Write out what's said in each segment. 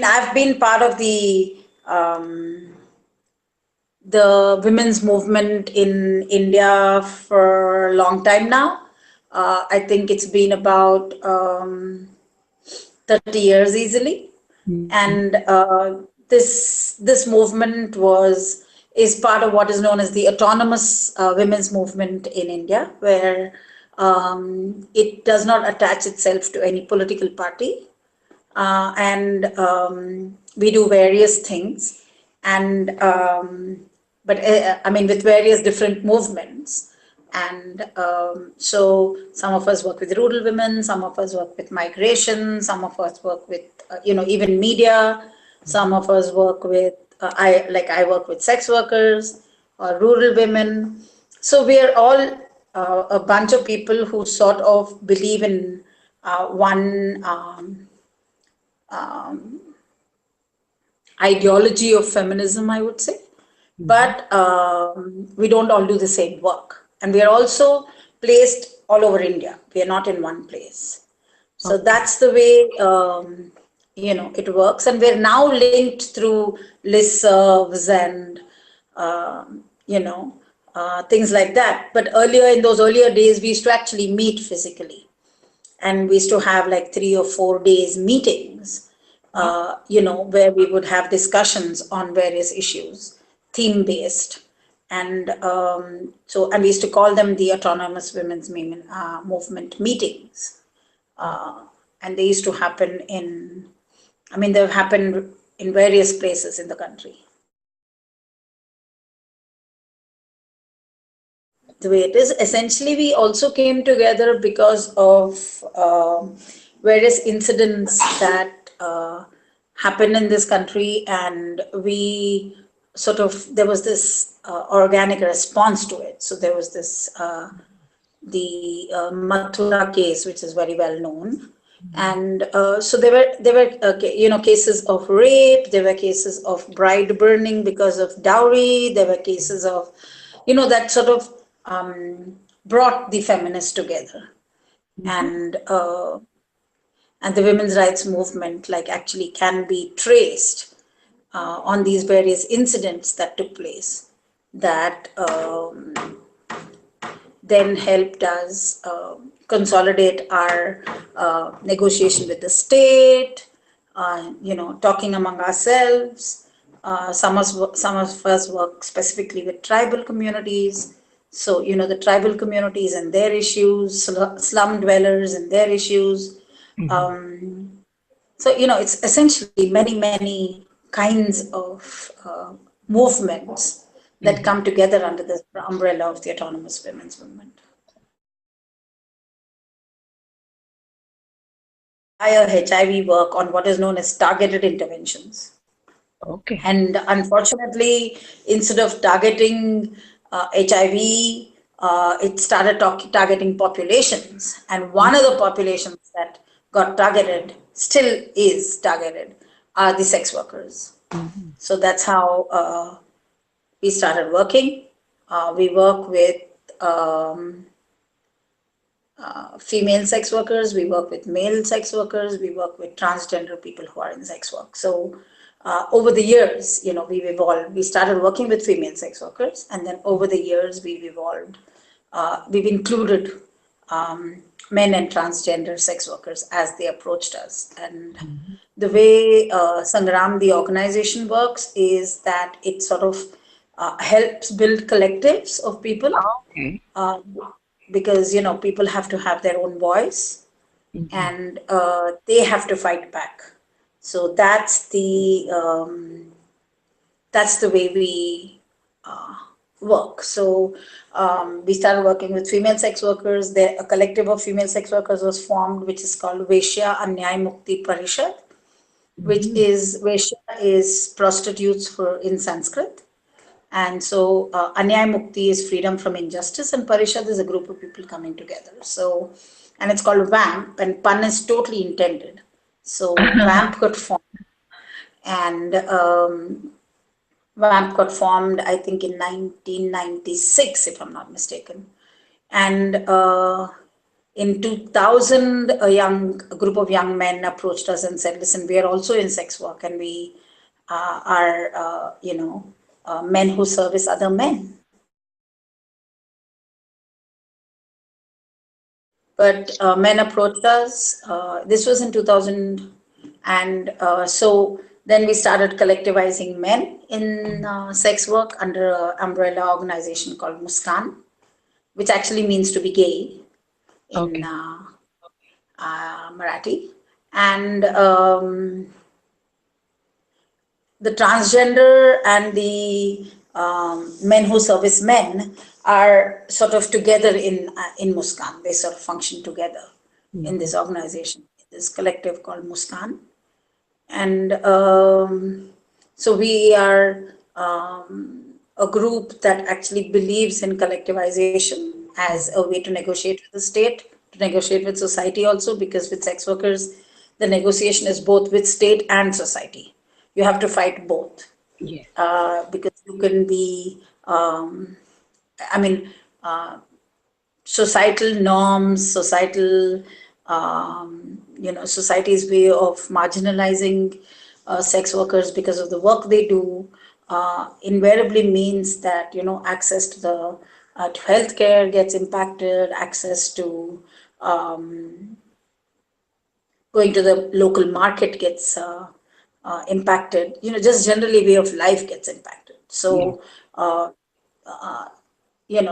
I've been part of the women's movement in India for a long time now. I think it's been about 30 years easily. And this movement is part of what is known as the autonomous women's movement in India, where it does not attach itself to any political party. And we do various things, and but I mean, with various different movements. And so some of us work with rural women, some of us work with migration, some of us work with even media, some of us work with I work with sex workers or rural women. So we are all a bunch of people who sort of believe in one ideology of feminism, I would say. But we don't all do the same work. And we are also placed all over India. We are not in one place. So that's the way, it works. And we're now linked through listservs and, things like that. But earlier, in those earlier days, we used to actually meet physically. And we used to have like 3 or 4 days meetings, where we would have discussions on various issues, theme-based. And and we used to call them the Autonomous Women's Movement meetings. And they used to happen they've happened in various places in the country. The way it is, essentially, we also came together because of various incidents that happened in this country, and there was this organic response to it. So there was this the Mathura case, which is very well known, and so there were cases of rape, there were cases of bride burning because of dowry, there were cases of that sort of brought the feminists together. And the women's rights movement actually can be traced on these various incidents that took place that then helped us consolidate our negotiation with the state, talking among ourselves. Some of us work specifically with tribal communities. So, the tribal communities and their issues, slum dwellers and their issues. So, it's essentially many, many kinds of movements that come together under the umbrella of the Autonomous Women's Movement. HIV work on what is known as targeted interventions. Okay. And unfortunately, instead of targeting HIV, it started targeting populations. And one of the populations that got targeted, still is targeted, are the sex workers. So that's how we started working. We work with female sex workers, we work with male sex workers, we work with transgender people who are in sex work. So over the years, we've evolved. We started working with female sex workers, and then over the years, we've evolved. We've included men and transgender sex workers as they approached us. And the way Sangram, the organization, works is that it sort of helps build collectives of people. Okay. Because, people have to have their own voice, and they have to fight back. So that's the way we work. So we started working with female sex workers. A collective of female sex workers was formed, which is called Veshya Anyay Mukti Parishad, which is, Veshya is prostitutes in Sanskrit. And so Anyay Mukti is freedom from injustice, and Parishad is a group of people coming together. So, and it's called VAMP, and pun is totally intended. So VAMP got formed, and VAMP got formed, I think, in 1996, if I'm not mistaken. And In 2000, a group of young men approached us and said, "Listen, we are also in sex work, and we are, men who service other men." But men approached us. This was in 2000, and so then we started collectivizing men in sex work under an umbrella organization called Muskan, which actually means to be gay in Okay. Marathi. And the transgender and the men who service men are sort of together in Muskan. They sort of function together in Mhm. this organization, this collective called Muskan. And so we are a group that actually believes in collectivization as a way to negotiate with the state, to negotiate with society also, because with sex workers, the negotiation is both with state and society. You have to fight both Yes. because you can be, I mean, societal norms, society's way of marginalizing sex workers because of the work they do, invariably means that access to healthcare gets impacted, access to going to the local market gets impacted. Just generally way of life gets impacted. Yes. So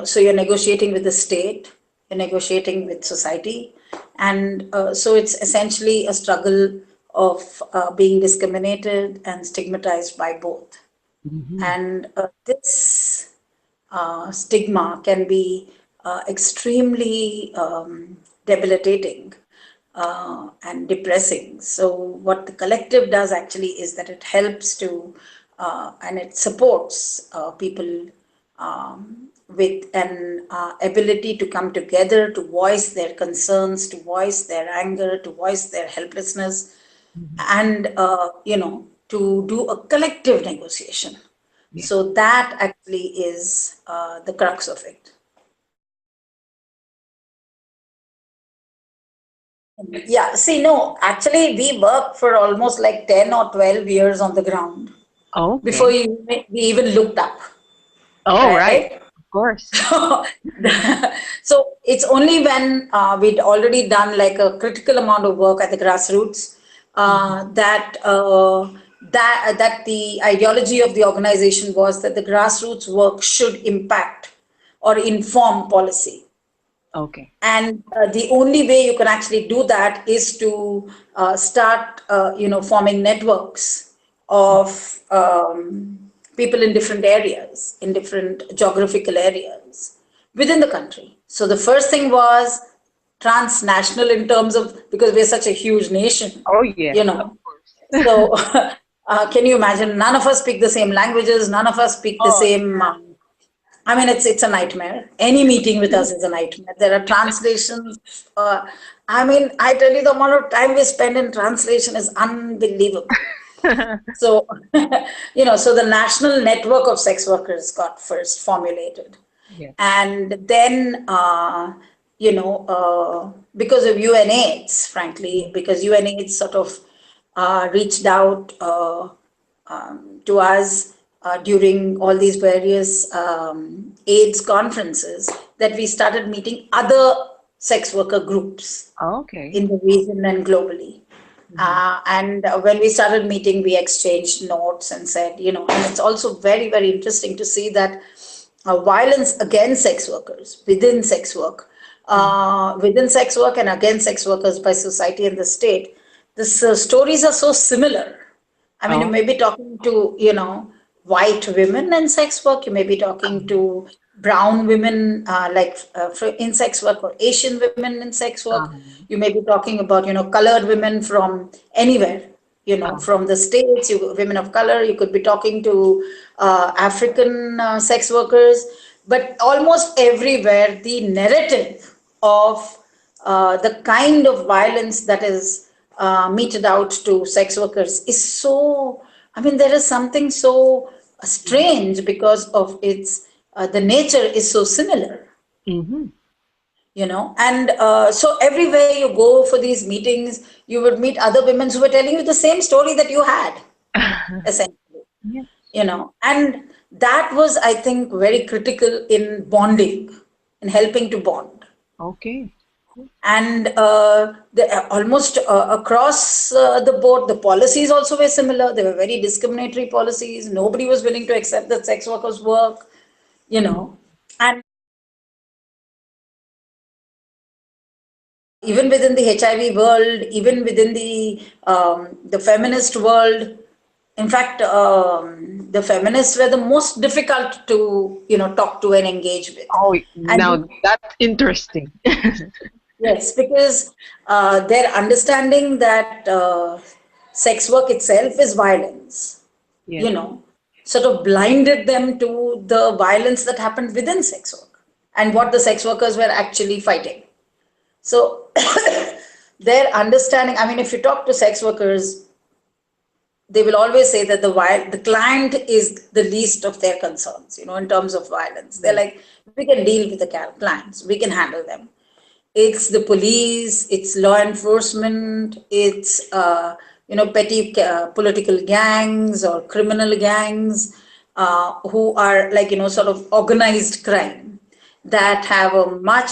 so you're negotiating with the state, you're negotiating with society, and so it's essentially a struggle of being discriminated and stigmatized by both. Hmm. And this stigma can be extremely debilitating and depressing. So, what the collective does actually is that it helps to and it supports people with an ability to come together, to voice their concerns, to voice their anger, to voice their helplessness, Hmm. and to do a collective negotiation. Yes. So that actually is the crux of it. Yeah, see, no, actually, we worked for almost like 10 or 12 years on the ground before Okay. we even looked up, Oh, right? right. Of course. So it's only when we'd already done like a critical amount of work at the grassroots Hmm. that the ideology of the organization was that the grassroots work should impact or inform policy. Okay. And the only way you can actually do that is to start, forming networks of people in different areas, in different geographical areas within the country. So the first thing was transnational in terms of because we're such a huge nation, Oh, yes. you Of know. course. So can you imagine? None of us speak the same languages. None of us speak the Oh, same. I mean, it's a nightmare. Any meeting with us is a nightmare. There are translations. I mean, I tell you, the amount of time we spend in translation is unbelievable. yeah. So, so the national network of sex workers got first formulated. Yes. And then, because of UNAIDS, frankly, because UNAIDS sort of reached out to us during all these various AIDS conferences, that we started meeting other sex worker groups Okay. in the region and globally. Hmm. And when we started meeting, we exchanged notes and said, and it's also very, very interesting to see that violence against sex workers within sex work and against sex workers by society and the state, the stories are so similar. I mean, you Oh. may be talking to, white women in sex work. You may be talking to brown women, in sex work, or Asian women in sex work. Um, You may be talking about, colored women from anywhere, um, from the States, women of color. You could be talking to African sex workers. But almost everywhere, the narrative of the kind of violence that is meted out to sex workers is so, I mean, there is something so strange because of its, the nature is so similar. hmm And so everywhere you go for these meetings, you would meet other women who were telling you the same story that you had, essentially, Yeah. and that was, I think, very critical in bonding, in helping to bond. Okay. And almost across the board, the policies also were similar. They were very discriminatory policies. Nobody was willing to accept that sex workers work, you Mm. know. And even within the HIV world, even within the feminist world, in fact, the feminists were the most difficult to talk to and engage with. Oh, And now that's interesting. yes, because their understanding that sex work itself is violence, Yes. you know, sort of blinded them to the violence that happened within sex work and what the sex workers were actually fighting. So their understanding, I mean, if you talk to sex workers, they will always say that the client is the least of their concerns, in terms of violence. They're Yes. like, we can deal with the clients, we can handle them. It's the police, it's law enforcement, it's petty political gangs or criminal gangs who are like sort of organized crime that have a much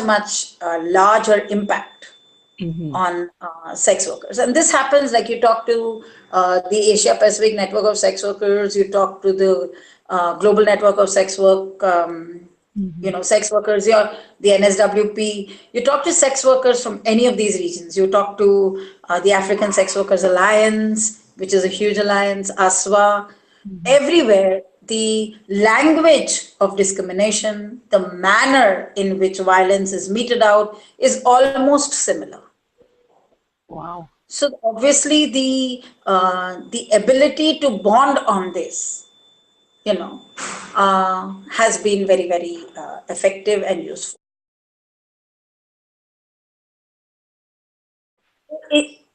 larger impact Mm-hmm. on sex workers. And this happens like you talk to the Asia Pacific Network of Sex Workers, you talk to the Global Network of Sex Work, Mm-hmm. sex workers, the NSWP. You talk to sex workers from any of these regions. You talk to the African Sex Workers Alliance, which is a huge alliance, ASWA. Mm-hmm. Everywhere, the language of discrimination, the manner in which violence is meted out is almost similar. Wow. So obviously the ability to bond on this, has been very effective and useful.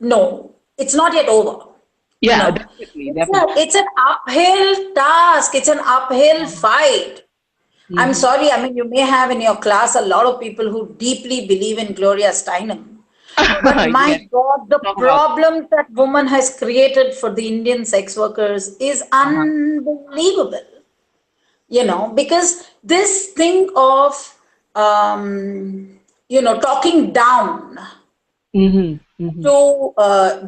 No, it's not yet over. You Yeah, know, definitely, definitely. it's an uphill task. It's an uphill Um, fight. I'm mhm. sorry. I mean, you may have in your class a lot of people who deeply believe in Gloria Steinem. But my Yes. God, the Talk about. problem that woman has created for the Indian sex workers is Uh-huh. unbelievable. Because this thing of, talking down Mm-hmm. Mm-hmm. to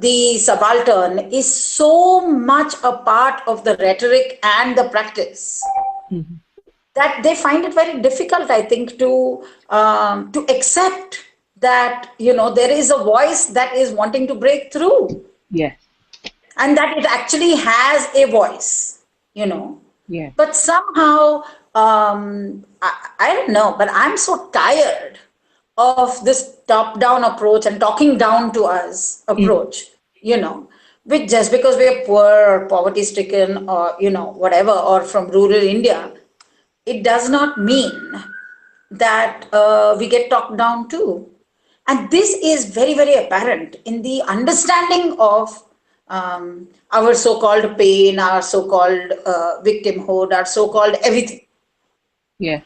the subaltern is so much a part of the rhetoric and the practice Mm-hmm. that they find it very difficult, I think, to accept that there is a voice that is wanting to break through Yes. and that it actually has a voice, you know. Yes. But somehow, I don't know, but I'm so tired of this top down approach and talking down to us Mm. approach, which just because we are poor or poverty stricken or, whatever, or from rural India, it does not mean that we get talked down to. And this is very apparent in the understanding of our so called pain, our so called victimhood, our so called everything. Yes.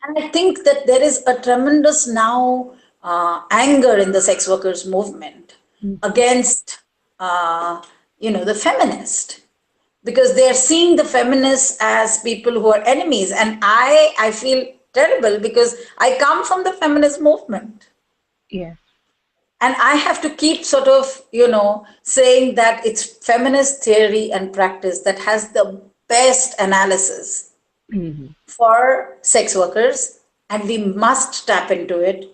And I think that there is a tremendous now anger in the sex workers movement Mm-hmm. against, the feminist, because they're seeing the feminists as people who are enemies. And I feel terrible because I come from the feminist movement. Yes. And I have to keep sort of, saying that it's feminist theory and practice that has the best analysis Mm-hmm. for sex workers, and we must tap into it.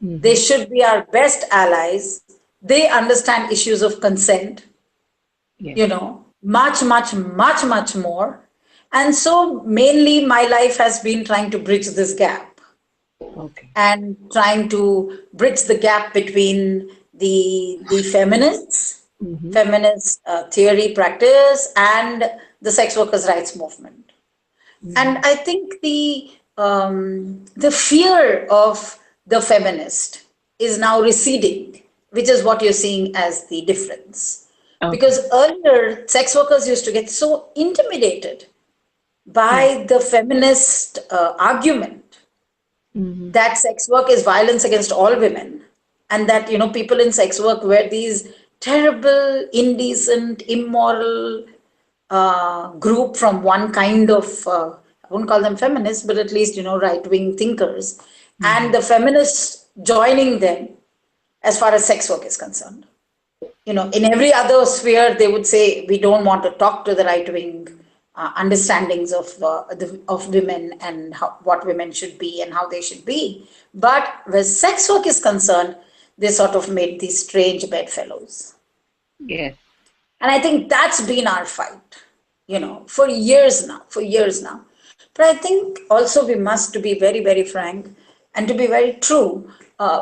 They Mm-hmm. should be our best allies. They understand issues of consent, Yes. much more. And so, mainly, my life has been trying to bridge this gap Okay. and trying to bridge the gap between the Mm-hmm. feminist theory practice and the sex workers rights movement. And Mm-hmm. I think the fear of the feminist is now receding, which is what you're seeing as the difference. Okay. Because earlier, sex workers used to get so intimidated Yes. by the feminist argument, Mm-hmm. that sex work is violence against all women, and that people in sex work were these terrible, indecent, immoral group from one kind of I wouldn't call them feminists, but at least right wing thinkers, Mm-hmm. and the feminists joining them as far as sex work is concerned. In every other sphere, they would say we don't want to talk to the right wing understandings of women and what women should be and how they should be. But where sex work is concerned, they sort of made these strange bedfellows. Yes. And I think that's been our fight, for years now. But I think also we must, to be very, very frank and to be very true,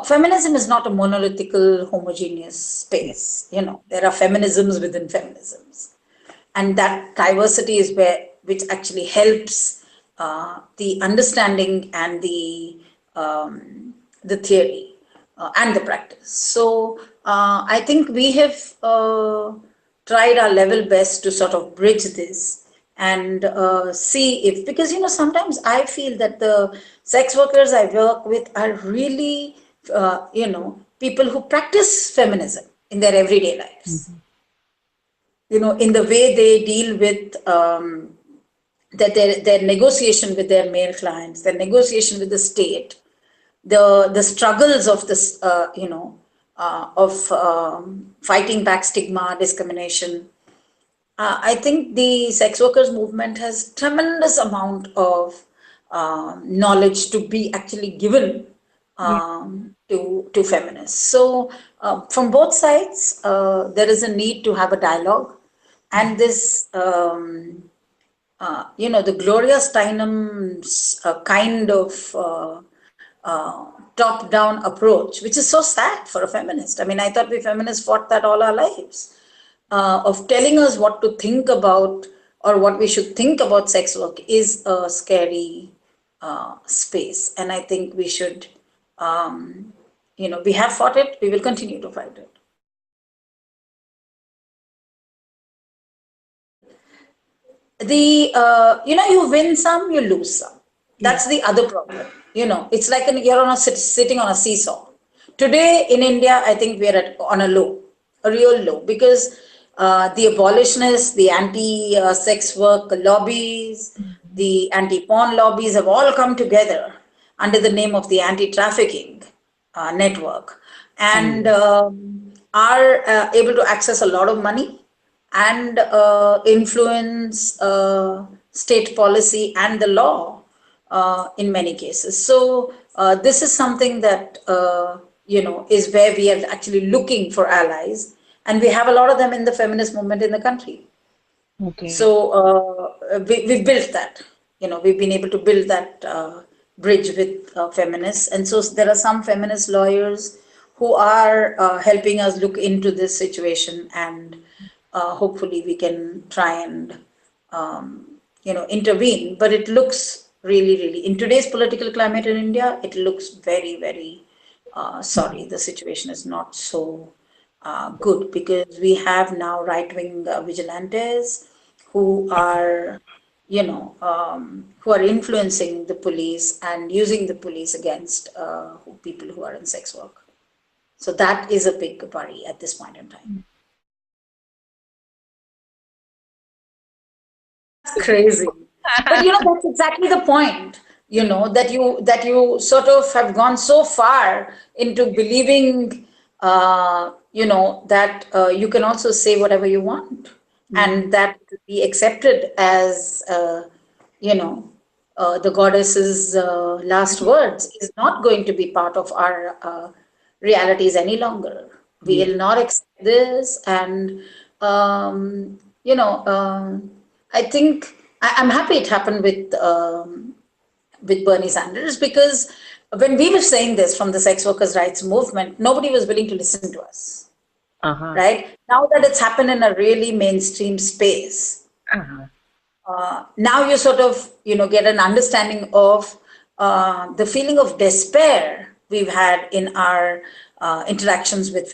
feminism is not a monolithical, homogeneous Yes. space. There are feminisms within feminisms. And that diversity is which actually helps the understanding and the theory and the practice. So I think we have tried our level best to sort of bridge this and see if, because sometimes I feel that the sex workers I work with are really people who practice feminism in their everyday lives. Mm-hmm. In the way they deal with that their negotiation with their male clients, their negotiation with the state, the struggles of this, of fighting back stigma, discrimination. I think the sex workers movement has tremendous amount of knowledge to be actually given Yeah. to feminists. So from both sides, there is a need to have a dialogue, and Mm-hmm. this the Gloria Steinem's kind of top-down approach, which is so sad for a feminist. I mean, I thought we feminists fought that all our lives, of telling us what to think about or what we should think about sex work is a scary space. And I think we should, we have fought it, we will continue to fight it. You win some, you lose some. Yes. That's the other problem. It's like you're sitting on a seesaw. Today in India, I think we're on a low, a real low, because the abolitionists, the anti-sex work lobbies, Mm-hmm. the anti-porn lobbies have all come together under the name of the anti-trafficking network, and Yes. are able to access a lot of money and influence state policy and the law in many cases. So this is something that is where we are actually looking for allies, and we have a lot of them in the feminist movement in the country. Okay. So we've built that. We've been able to build that bridge with feminists, and so there are some feminist lawyers who are helping us look into this situation, and hopefully we can try and intervene. But it looks really, really, in today's political climate in India, it looks very, very sorry. The situation is not so good, because we have now right-wing vigilantes who are, who are influencing the police and using the police against people who are in sex work. So that is a big worry at this point in time. That's crazy. But that's exactly the point. That you sort of have gone so far into believing, that you can also say whatever you want, Mm-hmm. and that to be accepted as, you know, the goddess's last words is not going to be part of our realities any longer. We Yes. will not accept this, and I think I'm happy it happened with Bernie Sanders, because when we were saying this from the sex workers' rights movement, nobody was willing to listen to us. Uh-huh. Right now that it's happened in a really mainstream space, Uh-huh. now you sort of get an understanding of the feeling of despair we've had in our interactions with